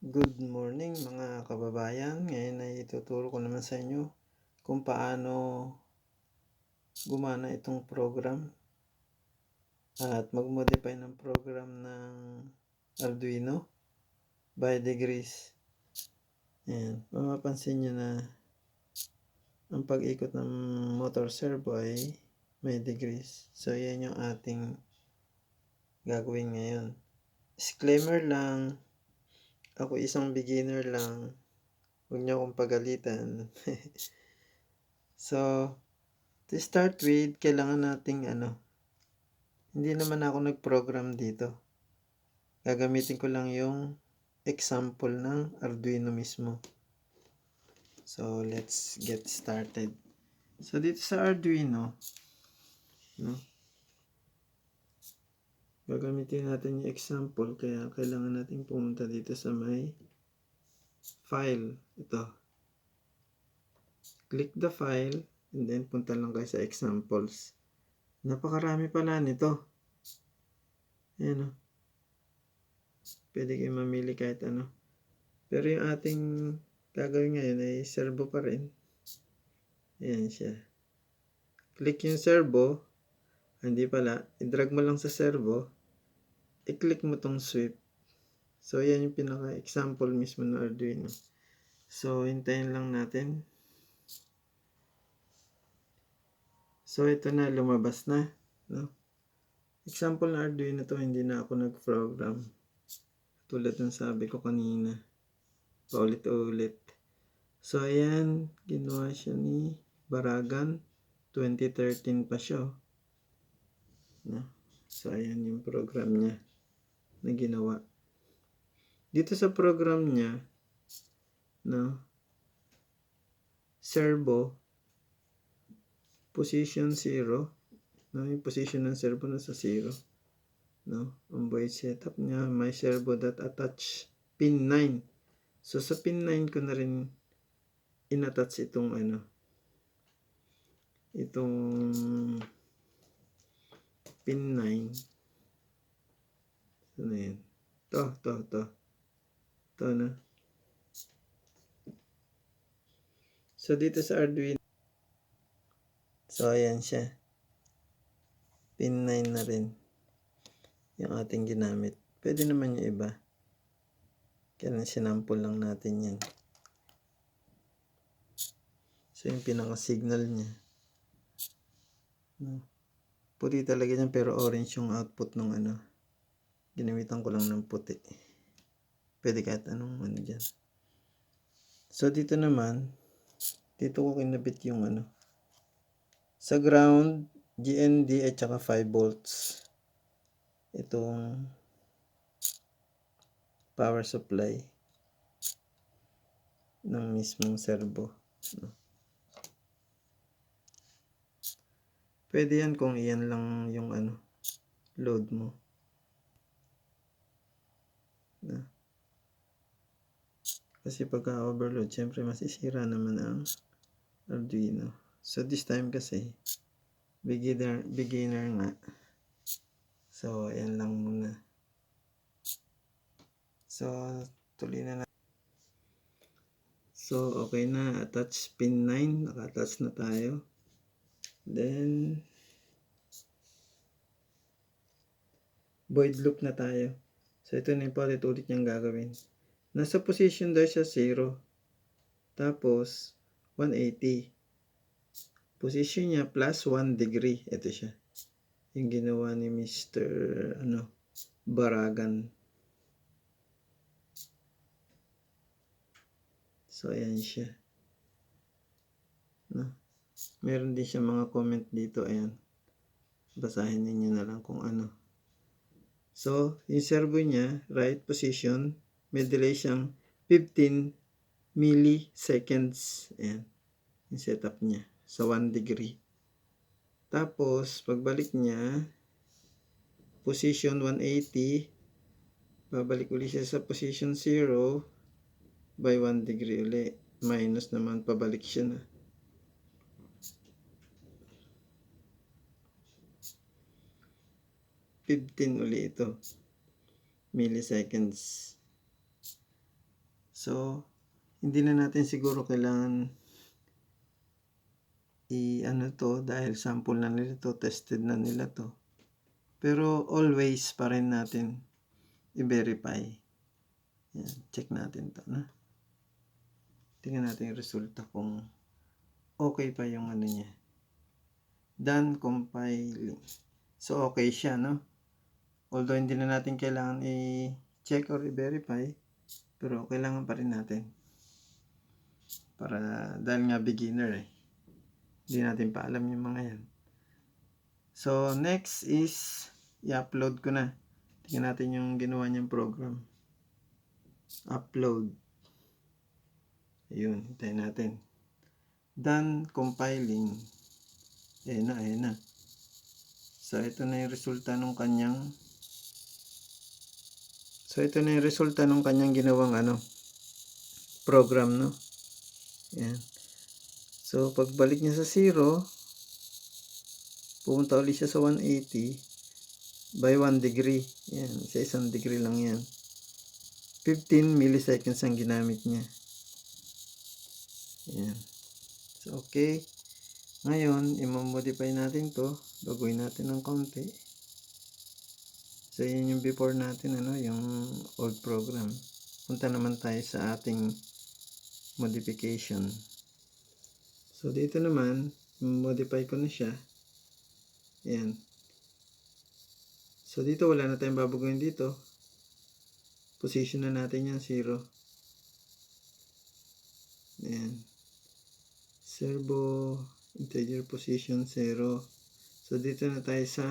Good morning mga kababayan. Ngayon ay ituturo ko naman sa inyo kung paano gumana itong program at mag-modify ng program ng Arduino by degrees. Ayan, mapapansin nyo na ang pag-ikot ng motor servo ay may degrees. So yan yung ating gagawin ngayon. Disclaimer lang, ako isang beginner lang. Huwag niyo akong pagalitan. So, to start with, kailangan nating hindi naman ako nag-program dito. Gagamitin ko lang yung example ng Arduino mismo. So, let's get started. So, dito sa Arduino, gagamitin natin yung example, kaya kailangan natin pumunta dito sa may file. Ito. Click the file, and then punta lang kayo sa examples. Napakarami pala nito. Ayan o. Pwede kayo mamili kahit ano. Pero yung ating gagawin ngayon ay servo pa rin. Ayan siya. Click yung servo. Hindi pala. I-drag mo lang sa servo. I-click mo tong sweep. So, yan yung pinaka-example mismo ng Arduino. So, hintayin lang natin. So, ito na. Lumabas na. No? Example ng Arduino to, hindi na ako nag-program. Tulad ng sabi ko kanina. Paulit-ulit. So, ayan. Ginawa siya ni Baragan. 2013 pa siya. No? So, ayan yung program niya na ginawa. Dito sa program niya, no, servo, position 0. No, yung position ng servo nasa 0. No? Ang void setup niya, may servo.attach pin 9. So, sa pin 9 ko na rin inattach itong pin 9. Ano yan? Ito na. So, dito sa Arduino. So, ayan siya. Pin 9 na rin yung ating ginamit. Pwede naman yung iba. Kaya sinample lang natin yan. So, yung pinaka-signal niya. No? Puti talaga yan, pero orange yung output ng Ginamitan ko lang ng puti. Pwede kahit anong dyan. So, dito naman, dito ko kinabit yung sa ground, GND at saka 5 volts. Itong power supply ng mismong servo. No? Pwede yan kung iyan lang yung load mo. No? Kasi pagka overload, syempre masisira naman ang Arduino. So this time kasi beginner nga. So ayan lang muna. So tuloy na. So okay na, attach pin 9, naka-attach na tayo. Then void loop na tayo. So ito na yung paulit-ulit niyang gagawin. Nasa position daw siya 0. Tapos 180. Position niya plus 1 degree. Ito siya. Yung ginawa ni Mr. Baragan. So ayan siya. No? Meron din siya mga comment dito. Ayan. Basahin niyo na lang kung ano. So, yung servo niya, right position, may delay siyang 15 milliseconds. Ayan. Yung setup niya. Sa 1 degree. Tapos, pagbalik niya, position 180, babalik ulit siya sa position 0 by 1 degree ulit. Minus naman, pabalik siya na. 15 uli ito. Milliseconds. So, hindi na natin siguro kailangan i-ano to dahil sample na nila to, tested na nila to. Pero always pa rin natin i-verify. Yan, check natin to, no? Tingnan natin yung resulta kung okay pa yung ano niya. Done compiling. So, okay siya, no? Although hindi na natin kailangan i-check or i-verify, pero kailangan pa rin natin. Para, dahil nga beginner hindi natin pa alam yung mga yan. So, next is, i-upload ko na. Tingnan natin yung ginawa niyang program. Upload. Ayun, hintayin natin. Done compiling. Ayan na. So, ito na yung resulta ng kanyang ginawang program, no? Ayan. So, pagbalik niya sa 0, pumunta ulit siya sa 180 by 1 degree. Ayan, sa 1 degree lang yan. 15 milliseconds ang ginamit niya. Ayan. So, okay. Ngayon, i-modify natin to. Baguhin natin ng konti. So, yun yung before natin, yung old program. Punta naman tayo sa ating modification. So, dito naman, modify ko na siya. Ayan. So, dito wala na tayong babaguhin dito. Position na natin yan, 0. Ayan. Servo, integer position, 0. So, dito na tayo sa,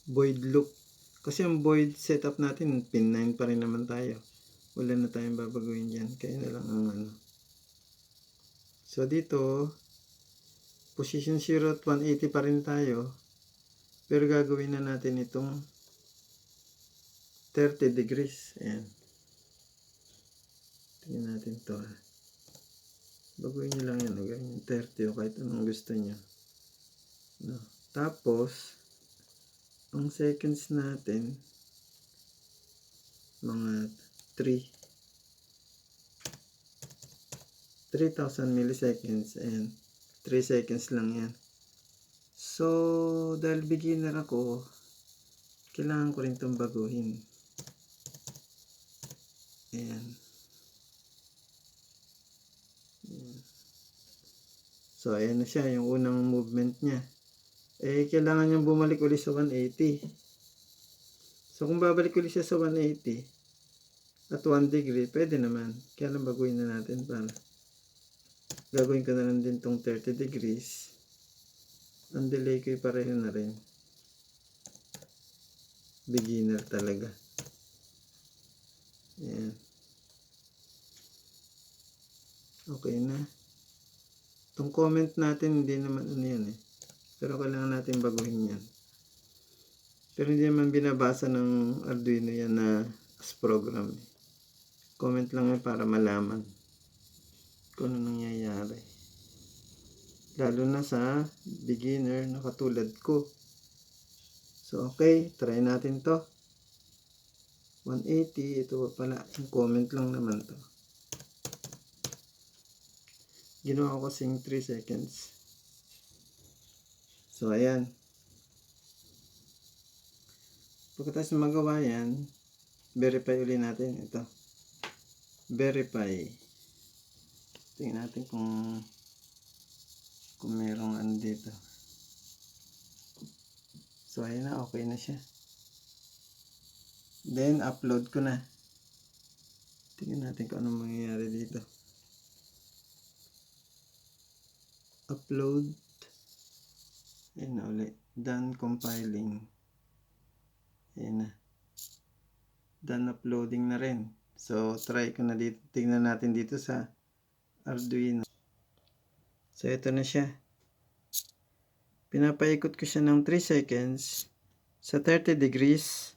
void loop. Kasi ang void setup natin, pin 9 pa rin naman tayo. Wala na tayong babaguhin dyan. Kaya na lang ang So, dito, position 0 at 180 pa rin tayo. Pero gagawin na natin itong 30 degrees. Ayan. Tingnan natin to. Baguhin nyo lang yan. Gawin 30 o kahit anong gusto nyo. No. Tapos, ang seconds natin, mga 3,000 milliseconds and 3 seconds lang yan. So, dahil beginner ako, kailangan ko rin itong baguhin. Ayan. So, ayan na siya, yung unang movement niya. Kailangan niyang bumalik ulit sa 180. So, kung babalik ulit siya sa 180 at 1 degree, pwede naman. Kaya lang baguhin na natin para gagawin ko na lang din tong 30 degrees. Ang delay ko pareho na rin. Beginner talaga. Ayan. Okay na. Itong comment natin, hindi naman yan Pero kailangan natin baguhin yan. Pero hindi naman binabasa ng Arduino yan na as program. Comment lang yan para malaman kung ano nangyayari. Lalo na sa beginner na katulad ko. So, okay. Try natin to. 180. Ito pala. Yung comment lang naman to. Ginawa ko kasing 3 seconds. So, ayan. Pagkatapos magawa yan, verify ulit natin ito. Verify. Tingnan natin kung merong dito. So, ayan na. Okay na siya. Then, upload ko na. Tingnan natin kung anong mangyayari dito. Upload. Ayan na ulit. Done compiling. Ayan na. Done uploading na rin. So, try ko na dito. Tingnan natin dito sa Arduino. So, ito na siya. Pinapaikot ko siya ng 3 seconds sa 30 degrees.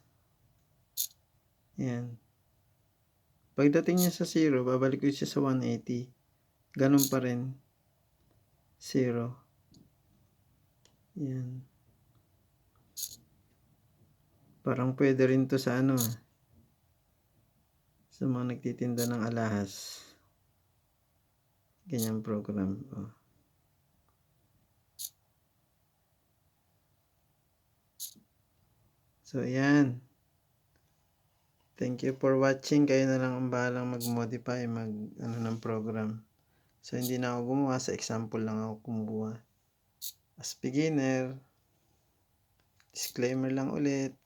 Ayan. Pagdating niya sa 0, babalik ko siya sa 180. Ganun pa rin. 0. Ayan. Parang pwede rin to sa Sa mga nagtitinda ng alahas. Ganyang program. Oh. So, ayan. Thank you for watching. Kayo na lang ang bahalang mag-modify, ng program. So, hindi na ako gumawa. Sa example lang ako kumuha. As beginner, disclaimer lang ulit.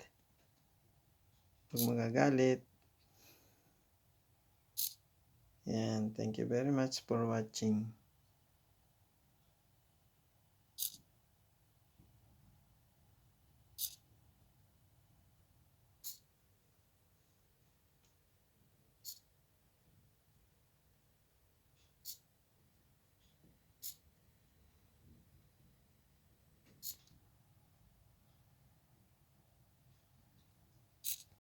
Huwag magagalit. Yan. Thank you very much for watching.